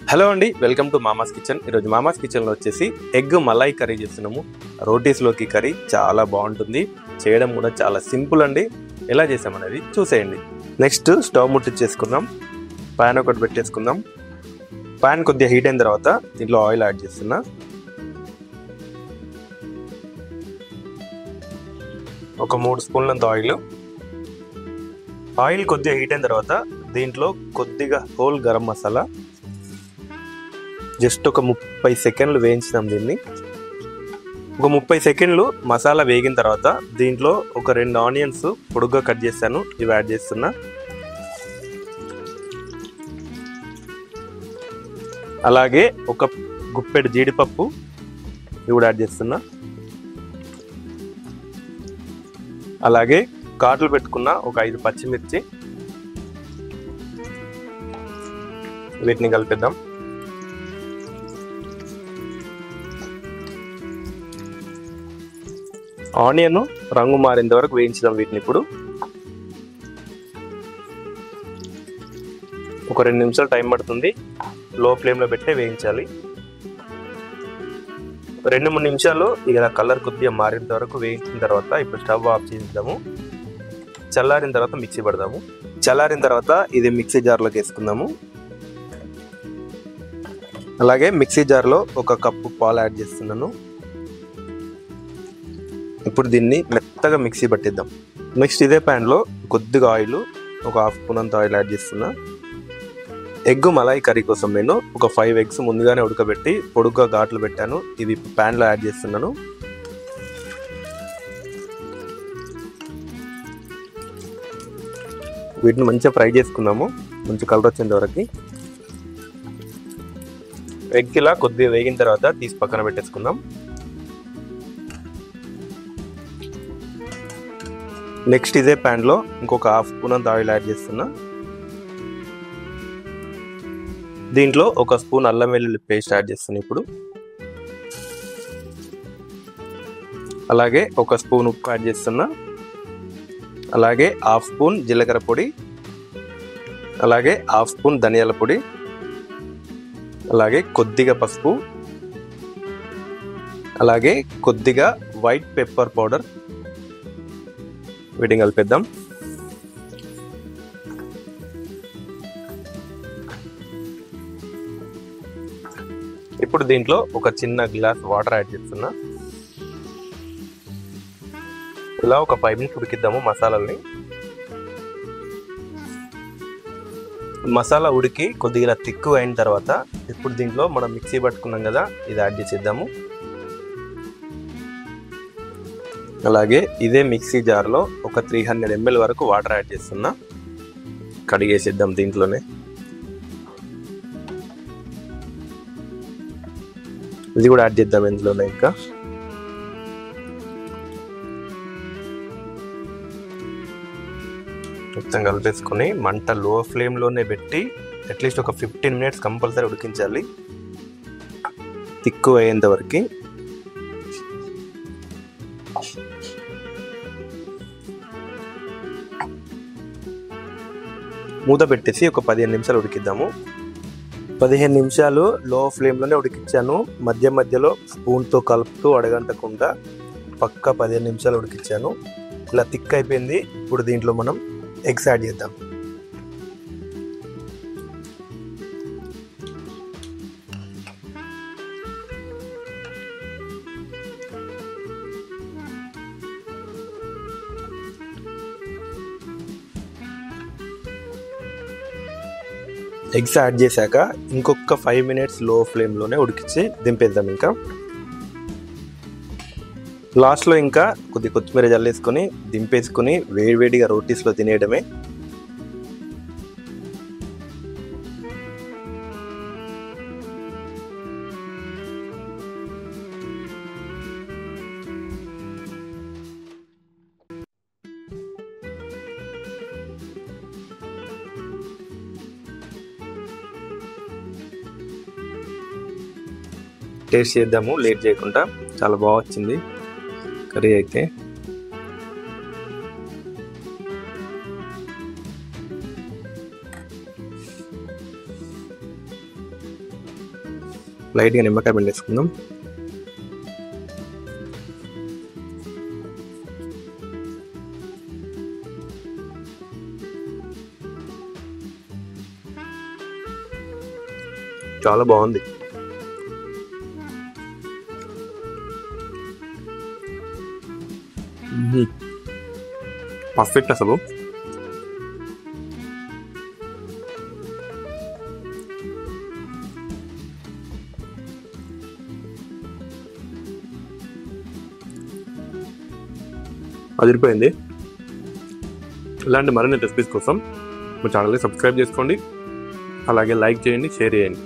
Hello అండి, welcome to మామాస్ kitchen. ఈరోజు మామాస్ కిచెన్లో వచ్చేసి ఎగ్ మలై కర్రీ చేస్తున్నాము. రోటీస్లోకి కర్రీ చాలా బాగుంటుంది. చేయడం కూడా చాలా సింపుల్ అండి. ఎలా చేసామనేది చూసేయండి. Next stove ముట్టించేసుకుందాం. ప్యాన్ ఒకటి పెట్టేసుకుందాం. ప్యాన్ కొద్దిగా హీట్ అయిన తర్వాత దీంట్లో ఆయిల్ యాడ్ చేస్తున్నా. ఒక 3 స్పూన్లంత ఆయిల్ కొద్దిగా హీట్ అయిన తర్వాత దీంట్లో కొద్దిగా హోల్ గరం మసాలా జస్ట్ ఒక 30 సెకండ్లు వేయించుదాం. దీన్ని ఒక 30 సెకండ్లు మసాలా వేగిన తర్వాత దీంట్లో ఒక 2 ఆనియన్స్ పొడుగ్గా కట్ చేశాను, ఇవి యాడ్ చేస్తున్నా. అలాగే ఒక గుప్పెడు జీడిపప్పు ఇవి యాడ్ చేస్తున్నా. అలాగే కాట్లు పెట్టుకున్న ఒక 5 పచ్చిమిర్చి, వీటిని కలిపేద్దాం. ఆనియన్ రంగు మారేంత వరకు వేయించుదాం. వీటిని ఇప్పుడు ఒక 2 నిమిషాలు టైం పడుతుంది. లో ఫ్లేమ్లో పెట్టే వేయించాలి. 2-3 నిమిషాలు ఇలా కలర్ కొద్దిగా మారేంత వరకు వేయించిన తర్వాత ఇప్పుడు స్టవ్ ఆఫ్ చేద్దాము. చల్లారిన తర్వాత మిక్సీ పడదాము. చల్లారిన తర్వాత ఇది మిక్సీ జార్లోకి వేసుకుందాము. అలాగే మిక్సీ జార్లో ఒక కప్పు పాలు యాడ్ చేస్తున్నాను. ఇప్పుడు దీన్ని మెత్తగా మిక్సీ పట్టిద్దాం. నెక్స్ట్ ఇదే ప్యాన్లో కొద్దిగా ఆయిల్, ఒక 1/2 స్పూన్ అంత ఆయిల్ యాడ్ చేస్తున్నా. ఎగ్ మలాయి కర్రీ కోసం నేను ఒక 5 ఎగ్స్ ముందుగానే ఉడకబెట్టి పొడుగ్గా ఘాట్లు పెట్టాను. ఇవి ప్యాన్లో యాడ్ చేస్తున్నాను. వీటిని మంచిగా ఫ్రై చేసుకుందాము, మంచి కలర్ వచ్చేంత వరకు. ఎగ్ ఇలా కొద్దిగా వేగిన తర్వాత తీసి పక్కన పెట్టేసుకుందాం. నెక్స్ట్ ఇదే ప్యాన్లో ఇంకొక 1/2 స్పూన్ అంత ఆయిల్ యాడ్ చేస్తున్నా. దీంట్లో ఒక స్పూన్ అల్లం వెల్లుల్లి పేస్ట్ యాడ్ చేస్తున్నా ఇప్పుడు. అలాగే ఒక స్పూన్ ఉప్పు యాడ్ చేస్తున్నా. అలాగే 1/2 స్పూన్ జీలకర్ర పొడి, అలాగే 1/2 స్పూన్ ధనియాల పొడి, అలాగే కొద్దిగా పసుపు, అలాగే కొద్దిగా వైట్ పెప్పర్ పౌడర్, వీటిని కలిపేద్దాం. ఇప్పుడు దీంట్లో ఒక చిన్న గ్లాస్ వాటర్ యాడ్ చేస్తున్నా. ఇలా ఒక 5 మినిట్స్ ఉడికిద్దాము మసాలాల్ని. మసాలా ఉడికి కొద్దిగా తిక్కువ అయిన తర్వాత ఇప్పుడు దీంట్లో మనం మిక్సీ పట్టుకున్నాం కదా, ఇది యాడ్ చేసేద్దాము. అలాగే ఇదే మిక్సీ జార్లో ఒక 300 ml వరకు వాటర్ యాడ్ చేస్తున్నా. కడిగేసేద్దాం దీంట్లోనే. ఇది కూడా యాడ్ చేద్దాం ఇందులోనే. ఇంకా మొత్తం కలిపేసుకొని మంట లో ఫ్లేమ్లోనే పెట్టి అట్లీస్ట్ ఒక 15 మినిట్స్ కంపల్సరీ ఉడికించాలి, తిక్కువ అయ్యేంత వరకు. మూత పెట్టేసి ఒక 15 నిమిషాలు ఉడికిద్దాము. 15 నిమిషాలు లో ఫ్లేమ్లోనే ఉడికించాను. మధ్య మధ్యలో స్పూన్తో కలుపుతూ అడగంటకుండా పక్కా 15 నిమిషాలు ఉడికించాను. ఇలా థిక్ అయిపోయింది. ఇప్పుడు దీంట్లో మనం ఎగ్స్ యాడ్ చేద్దాం. ఎగ్స్ యాడ్ చేశాక ఇంకొక 5 మినిట్స్ లో ఫ్లేమ్లోనే ఉడికించి దింపేద్దాం. ఇంకా లాస్ట్లో ఇంకా కొద్ది కొత్తిమీర జల్లేసుకొని దింపేసుకొని వేడివేడిగా రోటీస్లో తినేయడమే. టేస్ట్ చేద్దాము లేట్ చేయకుండా. చాలా బాగా వచ్చింది కర్రీ అయితే. లైట్గా నిమ్మకాయ పిండేసుకుందాం. చాలా బాగుంది. పర్ఫెక్ట్ అసలు. అదిరిపోయింది. ఇలాంటి మరిన్ని రెసిపీస్ కోసం మా ఛానల్ని సబ్స్క్రైబ్ చేసుకోండి, అలాగే లైక్ చేయండి, షేర్ చేయండి.